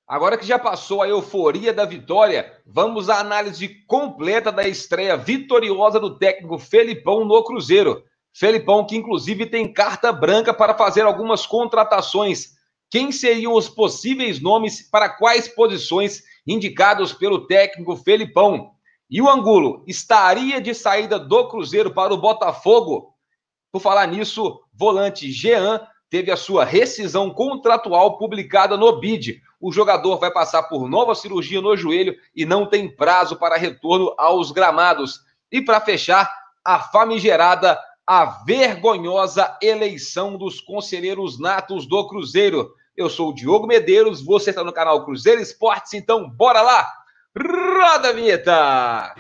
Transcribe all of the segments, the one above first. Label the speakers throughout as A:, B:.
A: Agora que já passou a euforia da vitória, vamos à análise completa da estreia vitoriosa do técnico Felipão no Cruzeiro. Felipão que inclusive tem carta branca para fazer algumas contratações. Quem seriam os possíveis nomes para quais posições indicados pelo técnico Felipão? E o Angulo estaria de saída do Cruzeiro para o Botafogo? Por falar nisso, volante Jean teve a sua rescisão contratual publicada no BID. O jogador vai passar por nova cirurgia no joelho e não tem prazo para retorno aos gramados. E para fechar, a famigerada, a vergonhosa eleição dos conselheiros natos do Cruzeiro. Eu sou o Diogo Medeiros, você está no canal Cruzeiro Esportes, então bora lá! Roda a vinheta!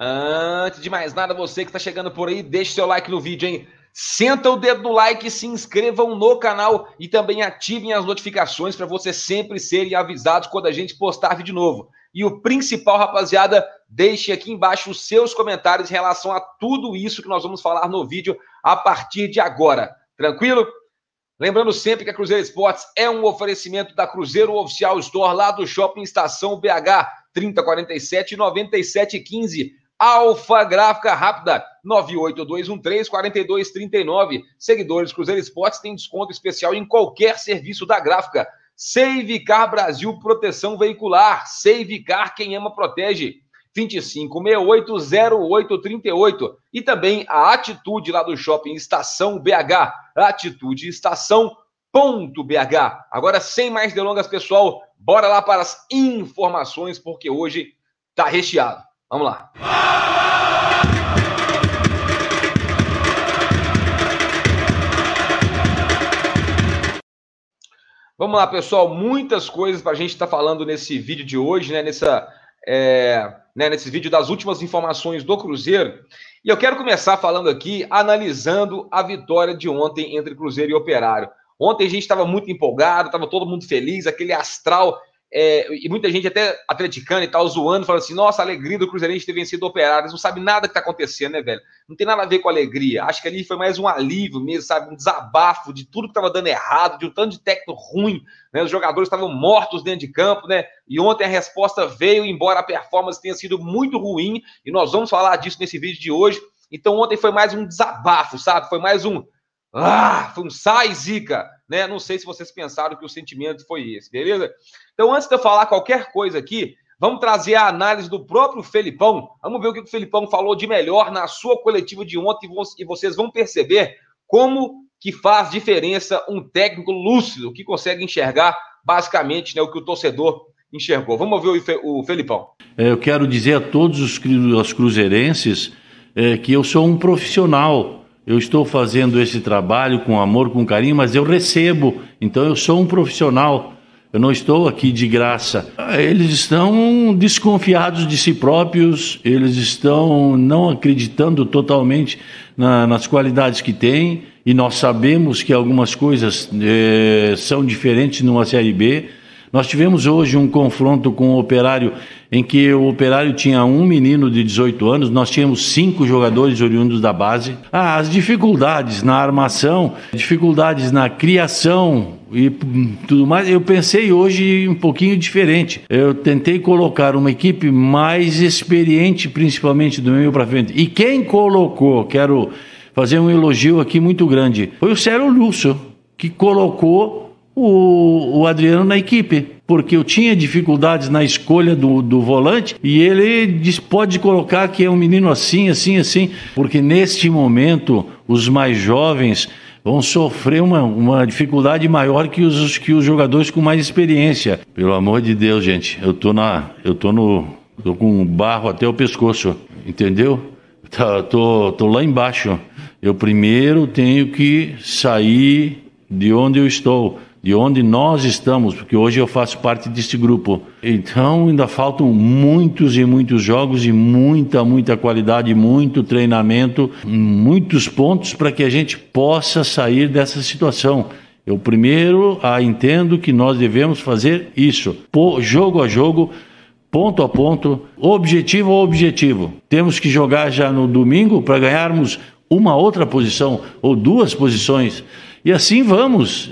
A: Antes de mais nada, você que está chegando por aí, deixe seu like no vídeo, hein? Senta o dedo no like, se inscrevam no canal e também ativem as notificações para vocês sempre serem avisados quando a gente postar vídeo novo. E o principal, rapaziada, deixe aqui embaixo os seus comentários em relação a tudo isso que nós vamos falar no vídeo a partir de agora. Tranquilo? Lembrando sempre que a Cruzeiro Esportes é um oferecimento da Cruzeiro Oficial Store lá do Shopping Estação BH, 3047 9715. Alfa Gráfica Rápida, 98213-4239. Seguidores Cruzeiro Esportes têm desconto especial em qualquer serviço da gráfica. Save Car Brasil Proteção Veicular. Save Car, quem ama protege. 2568-0838. E também a Atitude lá do Shopping Estação BH. Atitude Estação.bh. Agora, sem mais delongas, pessoal, bora lá para as informações, porque hoje tá recheado. Vamos lá. Vamos lá, pessoal. Muitas coisas para a gente estar falando nesse vídeo de hoje, né? Nesse vídeo das últimas informações do Cruzeiro. E eu quero começar falando aqui, analisando a vitória de ontem entre Cruzeiro e Operário. Ontem a gente estava muito empolgado, estava todo mundo feliz, aquele astral... e muita gente até atleticana e tal, zoando, falando assim, nossa, a alegria do Cruzeirense ter vencido o Operário, eles não sabem nada que tá acontecendo, né, velho? Não tem nada a ver com alegria, acho que ali foi mais um alívio mesmo, sabe, um desabafo de tudo que tava dando errado, de um tanto de técnico ruim, né, os jogadores estavam mortos dentro de campo, né, e ontem a resposta veio, embora a performance tenha sido muito ruim, e nós vamos falar disso nesse vídeo de hoje. Então ontem foi mais um desabafo, sabe, foi mais um... foi um sai, zica, né? Não sei se vocês pensaram que o sentimento foi esse, beleza? Então, antes de eu falar qualquer coisa aqui, vamos trazer a análise do próprio Felipão. Vamos ver o que o Felipão falou de melhor na sua coletiva de ontem e vocês vão perceber como que faz diferença um técnico lúcido que consegue enxergar basicamente, né, o que o torcedor enxergou. Vamos ouvir o Felipão.
B: Eu quero dizer a todos os cruzeirenses que eu sou um profissional. Eu estou fazendo esse trabalho com amor, com carinho, mas eu recebo. Então eu sou um profissional. Eu não estou aqui de graça. Eles estão desconfiados de si próprios, eles estão não acreditando totalmente nas qualidades que têm, e nós sabemos que algumas coisas são diferentes numa Série B. Nós tivemos hoje um confronto com o Operário, em que o Operário tinha um menino de 18 anos, nós tínhamos 5 jogadores oriundos da base. As dificuldades na armação, dificuldades na criação e tudo mais, eu pensei hoje um pouquinho diferente. Eu tentei colocar uma equipe mais experiente, principalmente do meio para frente. E quem colocou, quero fazer um elogio aqui muito grande, foi o Célio Lúcio, que colocou o Adriano na equipe, porque eu tinha dificuldades na escolha do volante, e ele pode colocar que é um menino assim, porque neste momento os mais jovens vão sofrer uma dificuldade maior que os jogadores com mais experiência. Pelo amor de Deus, gente, eu tô com barro até o pescoço, entendeu? Tô lá embaixo. Eu primeiro tenho que sair de onde eu estou, de onde nós estamos, porque hoje eu faço parte deste grupo. Então ainda faltam muitos e muitos jogos e muita qualidade, muito treinamento, muitos pontos para que a gente possa sair dessa situação. Eu primeiro entendo que nós devemos fazer isso, jogo a jogo, ponto a ponto, objetivo a objetivo. Temos que jogar já no domingo para ganharmos uma outra posição ou 2 posições. E assim vamos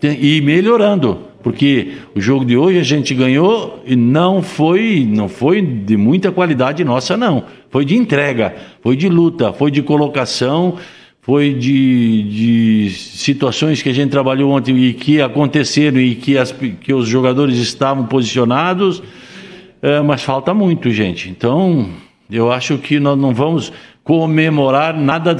B: ir melhorando. Porque o jogo de hoje a gente ganhou e não foi de muita qualidade nossa, não. Foi de entrega, foi de luta, foi de colocação, foi de situações que a gente trabalhou ontem e que aconteceram e que os jogadores estavam posicionados, mas falta muito, gente. Então, eu acho que nós não vamos comemorar nada,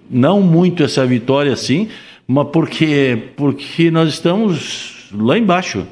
B: não muito essa vitória assim, mas porque nós estamos lá embaixo.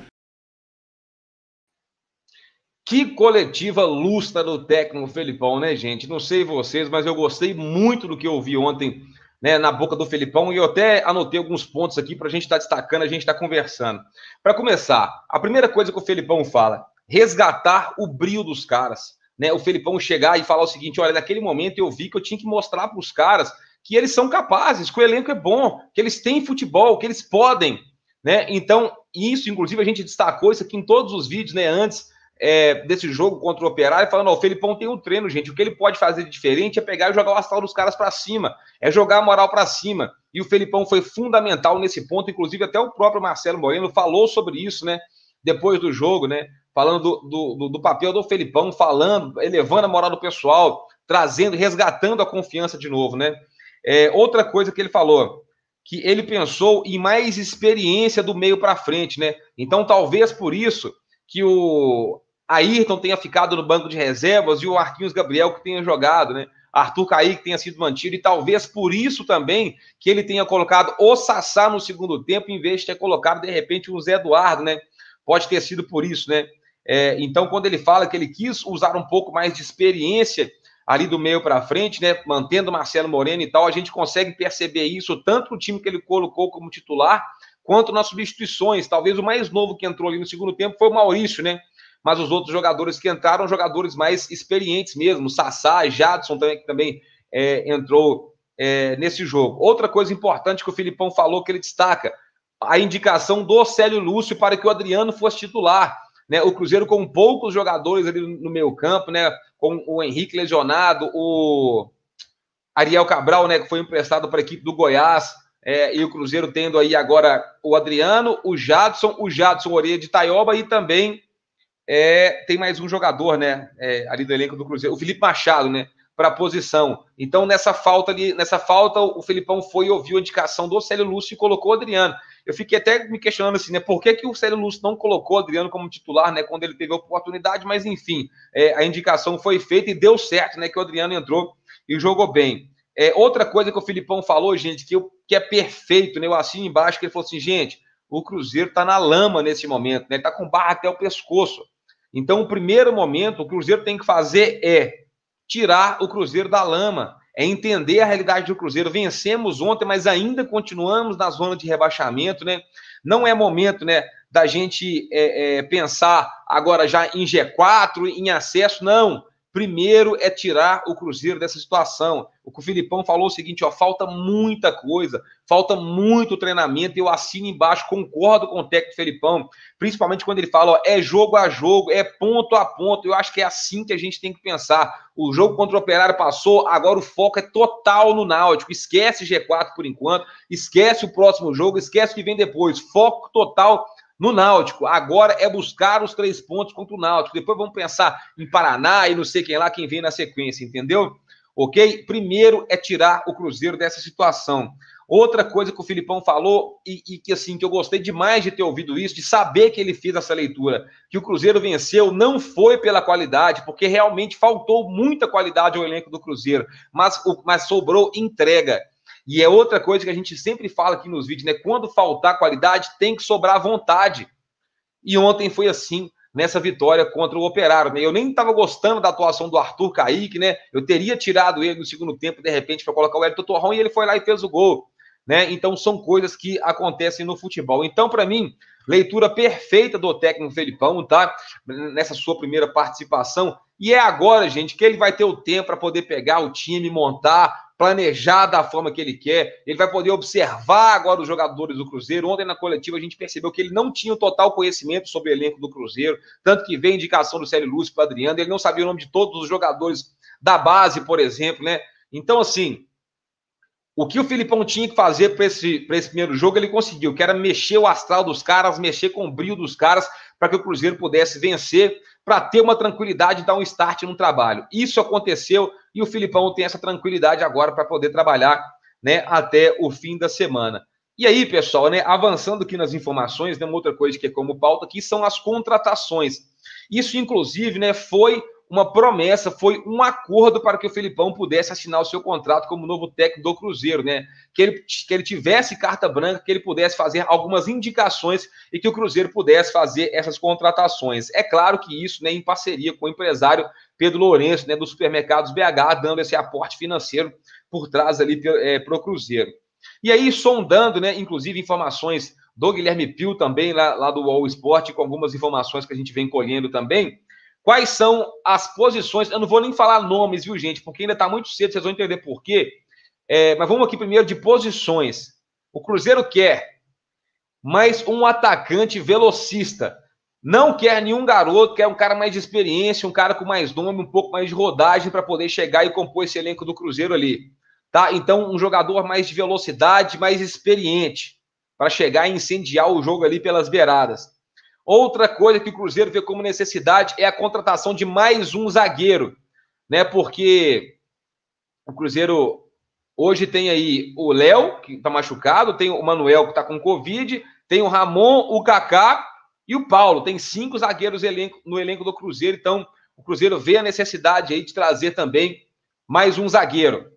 A: Que coletiva lustra do técnico Felipão, né, gente? Não sei vocês, mas eu gostei muito do que eu ouvi ontem, né, na boca do Felipão, e eu até anotei alguns pontos aqui para a gente estar destacando, a gente estar conversando. Para começar, a primeira coisa que o Felipão fala, resgatar o brio dos caras, né? O Felipão chegar e falar o seguinte, olha, naquele momento eu vi que eu tinha que mostrar para os caras que eles são capazes, que o elenco é bom, que eles têm futebol, que eles podem, né? Então, isso, inclusive, a gente destacou isso aqui em todos os vídeos, né, antes desse jogo contra o Operário, falando, ó, o Felipão tem um treino, gente, o que ele pode fazer de diferente é pegar e jogar o astral dos caras para cima, é jogar a moral para cima, e o Felipão foi fundamental nesse ponto, inclusive até o próprio Marcelo Moreno falou sobre isso, né, depois do jogo, né, falando do papel do Felipão, falando, elevando a moral do pessoal, trazendo, resgatando a confiança de novo, né. Outra coisa que ele falou, que ele pensou em mais experiência do meio para frente, né, então talvez por isso que o Ayrton tenha ficado no banco de reservas e o Marquinhos Gabriel que tenha jogado, né? Arthur Caíque tenha sido mantido e talvez por isso também que ele tenha colocado o Sassá no segundo tempo em vez de ter colocado de repente o Zé Eduardo, né? Pode ter sido por isso, né? Então, quando ele fala que ele quis usar um pouco mais de experiência ali do meio para frente, né? Mantendo o Marcelo Moreno e tal, a gente consegue perceber isso tanto no time que ele colocou como titular, quanto nas substituições. Talvez o mais novo que entrou ali no segundo tempo foi o Maurício, né? Mas os outros jogadores que entraram, jogadores mais experientes mesmo. Sassá, Jadson também, que também entrou nesse jogo. Outra coisa importante que o Felipão falou, que ele destaca, a indicação do Célio Lúcio para que o Adriano fosse titular, né? O Cruzeiro com poucos jogadores ali no meio campo, né? Com o Henrique lesionado, o Ariel Cabral, né? Que foi emprestado para a equipe do Goiás, e o Cruzeiro tendo aí agora o Adriano, o Jadson Orelha de Taioba e também tem mais um jogador, né, ali do elenco do Cruzeiro, o Felipe Machado, né, para a posição. Então, nessa falta, o Felipão foi e ouviu a indicação do Célio Lúcio e colocou o Adriano. Eu fiquei até me questionando assim, né, por que o Célio Lúcio não colocou o Adriano como titular, né, quando ele teve a oportunidade, mas enfim, a indicação foi feita e deu certo, né, que o Adriano entrou e jogou bem. Outra coisa que o Felipão falou, gente, que é perfeito, né? Eu assino embaixo, que ele falou assim, gente, o Cruzeiro tá na lama nesse momento, né? Ele tá com barra até o pescoço. Então, o primeiro momento, o Cruzeiro tem que fazer tirar o Cruzeiro da lama, entender a realidade do Cruzeiro. Vencemos ontem, mas ainda continuamos na zona de rebaixamento, né? Não é momento, né, da gente pensar agora já em G4, em acesso, não. Primeiro é tirar o Cruzeiro dessa situação. O que o Felipão falou é o seguinte, ó, falta muita coisa, falta muito treinamento, eu assino embaixo, concordo com o técnico Felipão, principalmente quando ele fala, ó, é jogo a jogo, é ponto a ponto, eu acho que é assim que a gente tem que pensar. O jogo contra o Operário passou, agora o foco é total no Náutico, esquece G4 por enquanto, esquece o próximo jogo, esquece o que vem depois, foco total no Náutico. Agora é buscar os 3 pontos contra o Náutico. Depois vamos pensar em Paraná e não sei quem lá, quem vem na sequência, entendeu? Ok? Primeiro é tirar o Cruzeiro dessa situação. Outra coisa que o Felipão falou e que assim, que eu gostei demais de ter ouvido isso, de saber que ele fez essa leitura, que o Cruzeiro venceu não foi pela qualidade, porque realmente faltou muita qualidade ao elenco do Cruzeiro, mas sobrou entrega. E é outra coisa que a gente sempre fala aqui nos vídeos, né? Quando faltar qualidade, tem que sobrar vontade. E ontem foi assim, nessa vitória contra o Operário, né? Eu nem estava gostando da atuação do Arthur Caíque, né? Eu teria tirado ele no segundo tempo, de repente, para colocar o Hélio Torrão, e ele foi lá e fez o gol, né? Então, são coisas que acontecem no futebol. Então, para mim, leitura perfeita do técnico Felipão, tá? Nessa sua primeira participação. E é agora, gente, que ele vai ter o tempo para poder pegar o time, montar, planejar da forma que ele quer, ele vai poder observar agora os jogadores do Cruzeiro. Ontem na coletiva a gente percebeu que ele não tinha o total conhecimento sobre o elenco do Cruzeiro, tanto que veio indicação do Célio Lúcio para o Adriano, ele não sabia o nome de todos os jogadores da base, por exemplo, né? Então, assim, o que o Filipão tinha que fazer para esse primeiro jogo, ele conseguiu, que era mexer o astral dos caras, mexer com o brilho dos caras, para que o Cruzeiro pudesse vencer, para ter uma tranquilidade e dar um start no trabalho. Isso aconteceu e o Filipão tem essa tranquilidade agora para poder trabalhar, né, até o fim da semana. E aí, pessoal, né, avançando aqui nas informações, né, uma outra coisa que é como pauta aqui são as contratações. Isso, inclusive, né, foi uma promessa, foi um acordo para que o Filipão pudesse assinar o seu contrato como novo técnico do Cruzeiro, né? Que ele tivesse carta branca, que ele pudesse fazer algumas indicações e que o Cruzeiro pudesse fazer essas contratações. É claro que isso, né, em parceria com o empresário Pedro Lourenço, né, dos Supermercados BH, dando esse aporte financeiro por trás ali para o Cruzeiro. E aí, sondando, né, inclusive informações do Guilherme Pio também, lá do UOL Esporte, com algumas informações que a gente vem colhendo também. Quais são as posições? Eu não vou nem falar nomes, viu, gente? Porque ainda está muito cedo, vocês vão entender por quê. Mas vamos aqui primeiro de posições. O Cruzeiro quer mais um atacante velocista. Não quer nenhum garoto, quer um cara mais de experiência, um cara com mais nome, um pouco mais de rodagem para poder chegar e compor esse elenco do Cruzeiro ali. Tá? Então, um jogador mais de velocidade, mais experiente, para chegar e incendiar o jogo ali pelas beiradas. Outra coisa que o Cruzeiro vê como necessidade é a contratação de mais um zagueiro, né? Porque o Cruzeiro hoje tem aí o Léo, que está machucado, tem o Manuel, que está com Covid, tem o Ramon, o Kaká e o Paulo. Tem 5 zagueiros no elenco do Cruzeiro, então o Cruzeiro vê a necessidade aí de trazer também mais um zagueiro.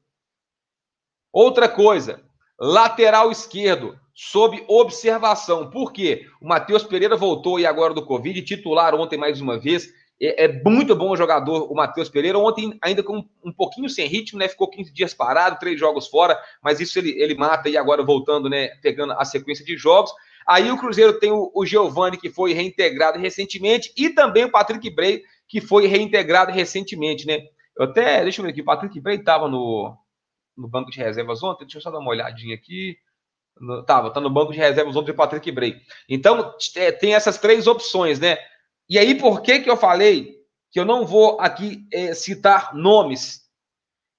A: Outra coisa, lateral esquerdo, sob observação. Por quê? O Matheus Pereira voltou aí agora do Covid, titular ontem mais uma vez. É muito bom jogador o Matheus Pereira. Ontem ainda com um pouquinho sem ritmo, né? Ficou 15 dias parado, 3 jogos fora, mas isso ele mata e agora voltando, né? Pegando a sequência de jogos. Aí o Cruzeiro tem o Giovani, que foi reintegrado recentemente, e também o Patrick Bray, que foi reintegrado recentemente, né? Deixa eu ver aqui, o Patrick Bray estava no banco de reservas ontem, deixa eu só dar uma olhadinha aqui. Tá no banco de reservas ontem do Patrick Bray. Então, tem essas 3 opções, né? E aí, por que eu falei que eu não vou aqui citar nomes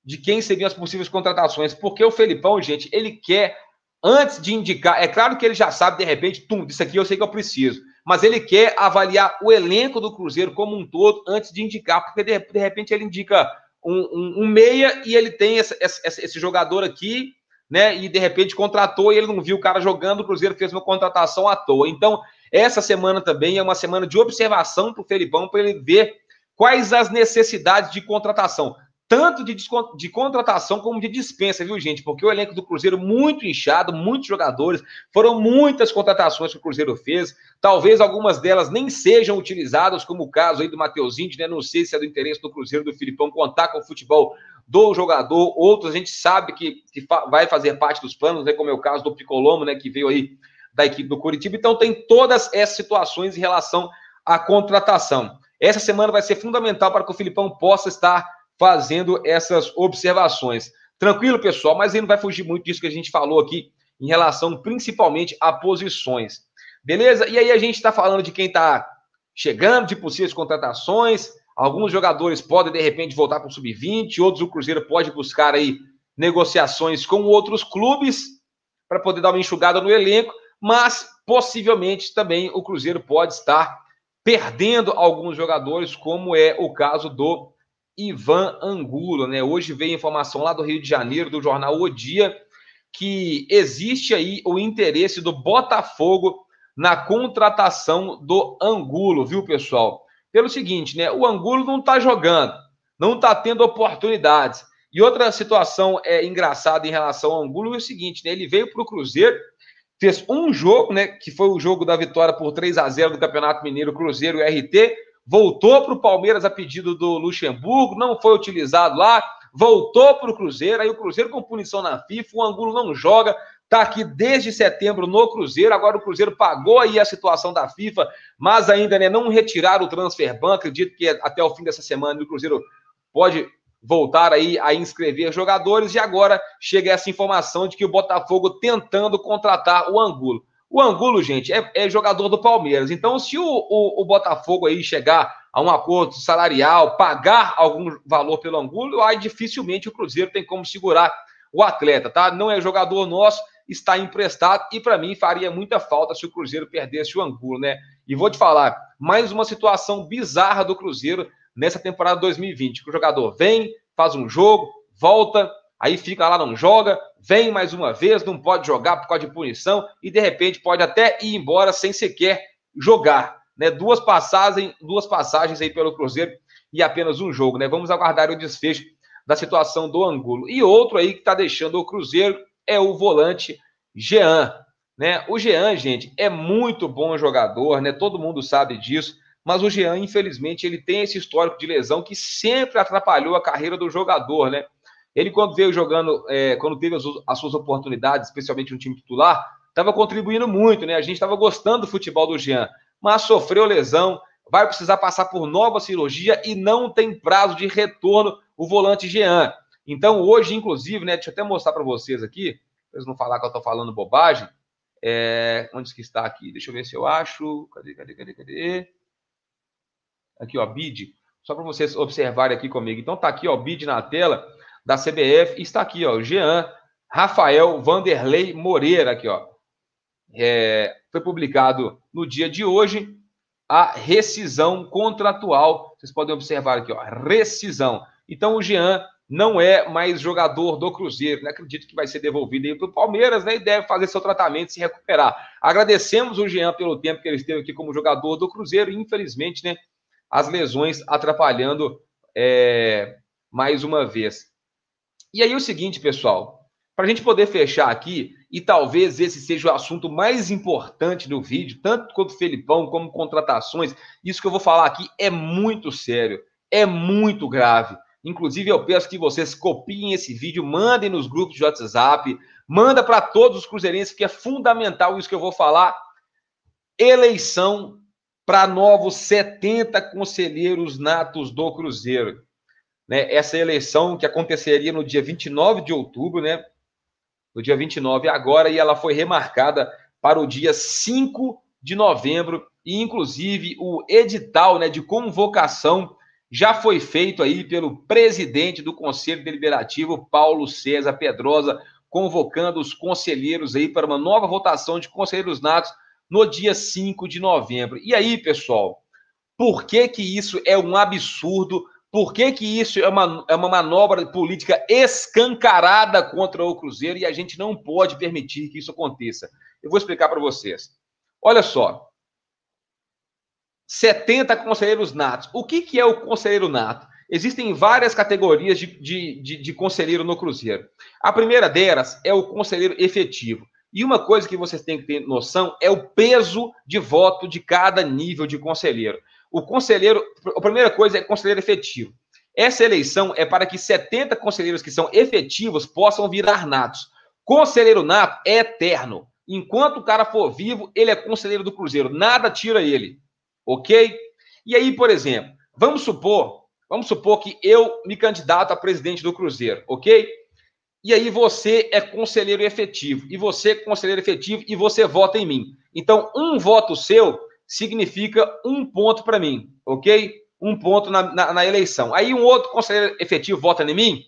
A: de quem seriam as possíveis contratações? Porque o Felipão, gente, ele quer, antes de indicar, é claro que ele já sabe, de repente, isso aqui eu sei que eu preciso, mas ele quer avaliar o elenco do Cruzeiro como um todo antes de indicar, porque de repente ele indica um meia e ele tem esse jogador aqui, né? E de repente contratou e ele não viu o cara jogando, o Cruzeiro fez uma contratação à toa. Então, essa semana também é uma semana de observação para o Felipão, para ele ver quais as necessidades de contratação, tanto de contratação como de dispensa, viu, gente? Porque o elenco do Cruzeiro muito inchado, muitos jogadores, foram muitas contratações que o Cruzeiro fez, talvez algumas delas nem sejam utilizadas, como o caso aí do Mateuzinho, né? Não sei se é do interesse do Cruzeiro, do Filipão, contar com o futebol do jogador, outros a gente sabe que vai fazer parte dos planos, né? Como é o caso do Picolomo, né? Que veio aí da equipe do Curitiba. Então tem todas essas situações em relação à contratação. Essa semana vai ser fundamental para que o Filipão possa estar fazendo essas observações. Tranquilo, pessoal? Mas ele não vai fugir muito disso que a gente falou aqui em relação principalmente a posições. Beleza? E aí a gente está falando de quem está chegando, de possíveis contratações. Alguns jogadores podem, de repente, voltar para o Sub-20, outros o Cruzeiro pode buscar aí negociações com outros clubes para poder dar uma enxugada no elenco, mas possivelmente também o Cruzeiro pode estar perdendo alguns jogadores, como é o caso do Ivan Angulo, né? Hoje veio informação lá do Rio de Janeiro, do jornal O Dia, que existe aí o interesse do Botafogo na contratação do Angulo, viu, pessoal? Pelo seguinte, né? O Angulo não está jogando, não está tendo oportunidades. E outra situação engraçada em relação ao Angulo é o seguinte, né? Ele veio para o Cruzeiro, fez um jogo, né? Que foi o jogo da vitória por 3-0 do Campeonato Mineiro, Cruzeiro e RT, voltou para o Palmeiras a pedido do Luxemburgo, não foi utilizado lá, voltou para o Cruzeiro, aí o Cruzeiro com punição na FIFA, o Angulo não joga, está aqui desde setembro no Cruzeiro, agora o Cruzeiro pagou aí a situação da FIFA, mas ainda, né, não retiraram o transfer ban, acredito que até o fim dessa semana o Cruzeiro pode voltar aí a inscrever jogadores, e agora chega essa informação de que o Botafogo tentando contratar o Angulo. O Angulo, gente, é jogador do Palmeiras, então se o Botafogo aí chegar a um acordo salarial, pagar algum valor pelo Angulo, aí dificilmente o Cruzeiro tem como segurar o atleta, tá? Não é jogador nosso, está emprestado, e para mim faria muita falta se o Cruzeiro perdesse o Angulo, né? E vou te falar, mais uma situação bizarra do Cruzeiro nessa temporada 2020, que o jogador vem, faz um jogo, volta, aí fica lá, não joga, vem mais uma vez, não pode jogar por causa de punição, e de repente pode até ir embora sem sequer jogar, né? Duas passagens aí pelo Cruzeiro e apenas um jogo, né? Vamos aguardar o desfecho da situação do Angulo. E outro aí que está deixando o Cruzeiro é o volante Jean, né? O Jean, gente, é muito bom jogador, né? Todo mundo sabe disso, mas o Jean, infelizmente, ele tem esse histórico de lesão que sempre atrapalhou a carreira do jogador, né? Ele, quando veio jogando, quando teve as suas oportunidades, especialmente no time titular, estava contribuindo muito, né? A gente estava gostando do futebol do Jean, mas sofreu lesão, vai precisar passar por nova cirurgia e não tem prazo de retorno o volante Jean. Então, hoje, inclusive, né? Deixa eu até mostrar para vocês aqui, para eles não falar que eu estou falando bobagem. Onde que está aqui? Deixa eu ver se eu acho. Cadê? Aqui, ó, BID. Só para vocês observarem aqui comigo. Então, tá aqui, ó, BID na tela da CBF. E está aqui, ó, Jean Rafael Vanderlei Moreira, aqui, ó. Foi publicado no dia de hoje a rescisão contratual. Vocês podem observar aqui, ó, rescisão. Então, o Jean não é mais jogador do Cruzeiro, né? Acredito que vai ser devolvido aí para o Palmeiras, né? E deve fazer seu tratamento e se recuperar. Agradecemos o Jean pelo tempo que ele esteve aqui como jogador do Cruzeiro e, infelizmente, né, as lesões atrapalhando mais uma vez. E aí o seguinte, pessoal, para a gente poder fechar aqui, e talvez esse seja o assunto mais importante do vídeo, tanto quanto o Felipão, como contratações, isso que eu vou falar aqui é muito sério, é muito grave. Inclusive, eu peço que vocês copiem esse vídeo, mandem nos grupos de WhatsApp, manda para todos os cruzeirenses, que é fundamental isso que eu vou falar. Eleição para novos 70 conselheiros natos do Cruzeiro, né? Essa eleição que aconteceria no dia 29 de outubro, né? No dia 29 agora, e ela foi remarcada para o dia 5 de novembro, e inclusive o edital, né, de convocação já foi feito aí pelo presidente do Conselho Deliberativo, Paulo César Pedrosa, convocando os conselheiros aí para uma nova votação de conselheiros natos no dia 5 de novembro. E aí, pessoal, por que que isso é um absurdo? Por que que isso é uma manobra política escancarada contra o Cruzeiro e a gente não pode permitir que isso aconteça? Eu vou explicar para vocês. Olha só. 70 conselheiros natos. O que é o conselheiro nato? Existem várias categorias de conselheiro no Cruzeiro. A primeira delas é o conselheiro efetivo. E uma coisa que vocês têm que ter noção é o peso de voto de cada nível de conselheiro. O conselheiro, a primeira coisa é conselheiro efetivo. Essa eleição é para que 70 conselheiros que são efetivos possam virar natos. Conselheiro nato é eterno. Enquanto o cara for vivo, ele é conselheiro do Cruzeiro. Nada tira ele. Ok? E aí, por exemplo, vamos supor que eu me candidato a presidente do Cruzeiro, ok? E aí você é conselheiro efetivo, e você é conselheiro efetivo, e você vota em mim. Então, um voto seu significa um ponto para mim, ok? Um ponto na eleição. Aí um outro conselheiro efetivo vota em mim,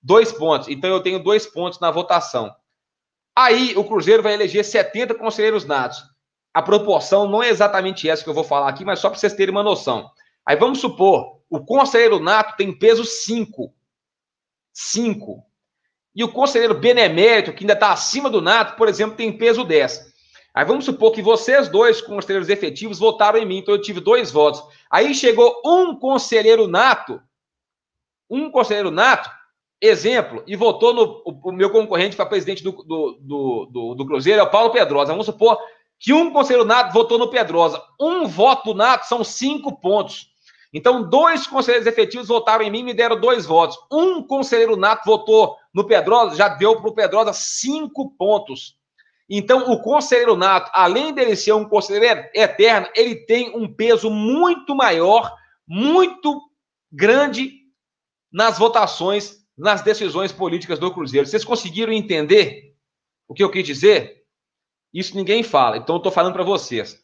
A: 2 pontos. Então, eu tenho 2 pontos na votação. Aí o Cruzeiro vai eleger 70 conselheiros natos. A proporção não é exatamente essa que eu vou falar aqui, mas só para vocês terem uma noção. Aí vamos supor, o conselheiro nato tem peso 5. 5. E o conselheiro benemérito, que ainda está acima do nato, por exemplo, tem peso 10. Aí vamos supor que vocês dois, conselheiros efetivos, votaram em mim, então eu tive 2 votos. Aí chegou um conselheiro nato, exemplo, e votou no o meu concorrente para presidente do Cruzeiro, é o Paulo Pedrosa. Vamos supor que um conselheiro nato votou no Pedrosa. Um voto nato são 5 pontos. Então, 2 conselheiros efetivos votaram em mim e me deram 2 votos. Um conselheiro nato votou no Pedrosa, já deu para o Pedrosa 5 pontos. Então, o conselheiro nato, além dele ser um conselheiro eterno, ele tem um peso muito maior, muito grande nas votações, nas decisões políticas do Cruzeiro. Vocês conseguiram entender o que eu quis dizer? Isso ninguém fala, então eu estou falando para vocês.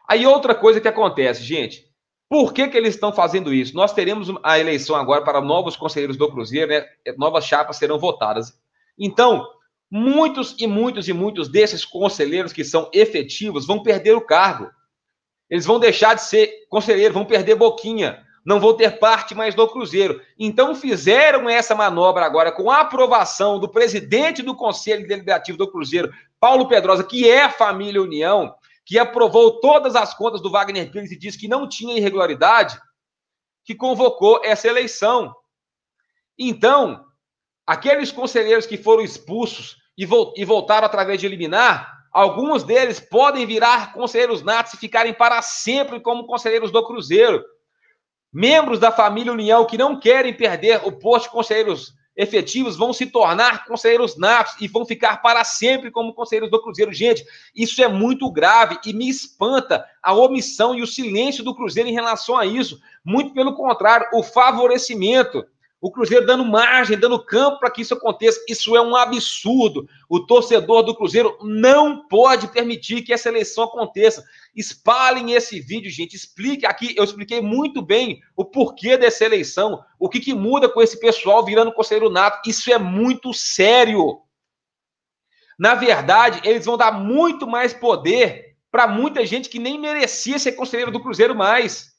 A: Aí outra coisa que acontece, gente, por que eles estão fazendo isso? Nós teremos a eleição agora para novos conselheiros do Cruzeiro, né? Novas chapas serão votadas. Então, muitos desses conselheiros que são efetivos vão perder o cargo. Eles vão deixar de ser conselheiro, vão perder boquinha, não vão ter parte mais do Cruzeiro. Então fizeram essa manobra agora com a aprovação do presidente do Conselho Deliberativo do Cruzeiro, Paulo Pedrosa, que é a família União, que aprovou todas as contas do Wagner Pires e disse que não tinha irregularidade, que convocou essa eleição. Então, aqueles conselheiros que foram expulsos e voltaram através de liminar, alguns deles podem virar conselheiros natos e ficarem para sempre como conselheiros do Cruzeiro. Membros da família União que não querem perder o posto de conselheiros efetivos vão se tornar conselheiros natos e vão ficar para sempre como conselheiros do Cruzeiro. Gente, isso é muito grave e me espanta a omissão e o silêncio do Cruzeiro em relação a isso. Muito pelo contrário, o favorecimento. O Cruzeiro dando margem, dando campo para que isso aconteça. Isso é um absurdo. O torcedor do Cruzeiro não pode permitir que essa eleição aconteça. Espalhem esse vídeo, gente. Explique aqui. Eu expliquei muito bem o porquê dessa eleição. O que muda com esse pessoal virando conselheiro nato. Isso é muito sério. Na verdade, eles vão dar muito mais poder para muita gente que nem merecia ser conselheiro do Cruzeiro mais.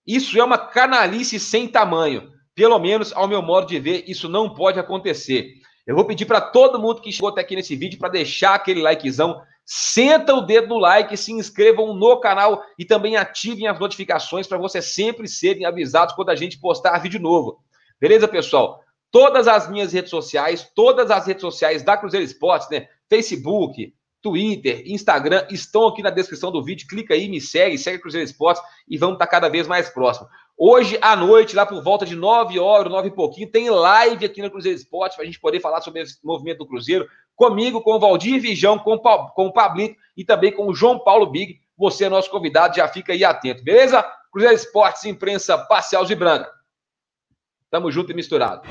A: Isso é uma canalice sem tamanho. Pelo menos, ao meu modo de ver, isso não pode acontecer. Eu vou pedir para todo mundo que chegou até aqui nesse vídeo para deixar aquele likezão. Senta o dedo no like, se inscrevam no canal e também ativem as notificações para vocês sempre serem avisados quando a gente postar vídeo novo. Beleza, pessoal? Todas as minhas redes sociais, todas as redes sociais da Cruzeiro Esportes, né? Facebook, Twitter, Instagram, estão aqui na descrição do vídeo. Clica aí, me segue Cruzeiro Esportes e vamos estar cada vez mais próximo. Hoje à noite, lá por volta de 9 horas, 9 e pouquinho, tem live aqui no Cruzeiro Esportes para a gente poder falar sobre esse movimento do Cruzeiro. Comigo, com o Valdir Vijão, com o Pablito e também com o João Paulo Big. Você é nosso convidado, já fica aí atento, beleza? Cruzeiro Esportes, imprensa parcial e branca. Tamo junto e misturado.